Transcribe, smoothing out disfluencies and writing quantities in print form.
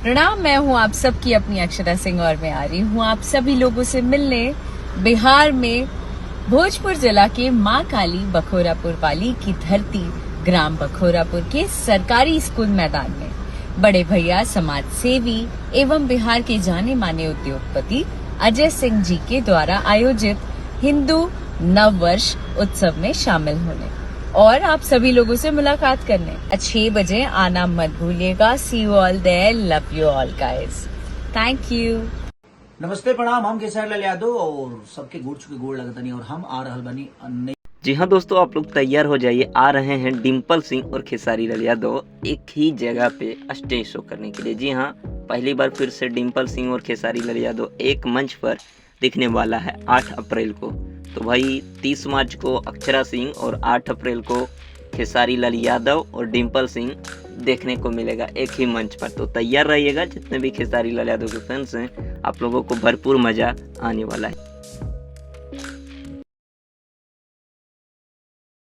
प्रणाम, मैं हूँ आप सबकी अपनी अक्षरा सिंह और मैं आ रही हूँ आप सभी लोगों से मिलने बिहार में भोजपुर जिला के माँ काली बखोरापुर वाली की धरती ग्राम बखोरापुर के सरकारी स्कूल मैदान में बड़े भैया समाज सेवी एवं बिहार के जाने माने उद्योगपति अजय सिंह जी के द्वारा आयोजित हिंदू नव वर्ष उत्सव में शामिल होने और आप सभी लोगों से मुलाकात करने 6 बजे आना मत भूलिएगा। See you all there, love you all guys, thank you. नमस्ते प्रणाम, हम खेसारी लाल यादव और सबके गुड़ चुके गोड़ लगतनी और हम आ रहल बनी नई। जी हाँ दोस्तों, आप लोग तैयार हो जाइए। आ रहे हैं डिम्पल सिंह और खेसारी लाल यादव एक ही जगह पे स्टेज शो करने के लिए। जी हाँ, पहली बार फिर से डिम्पल सिंह और खेसारी लाल यादव एक मंच पर दिखने वाला है 8 अप्रैल को। तो भाई 30 मार्च को अक्षरा सिंह और 8 अप्रैल को खेसारी लाल यादव और डिम्पल सिंह देखने को मिलेगा एक ही मंच पर। तो तैयार रहिएगा, जितने भी खेसारी लाल यादव के फैंस हैं, आप लोगों को भरपूर मज़ा आने वाला है।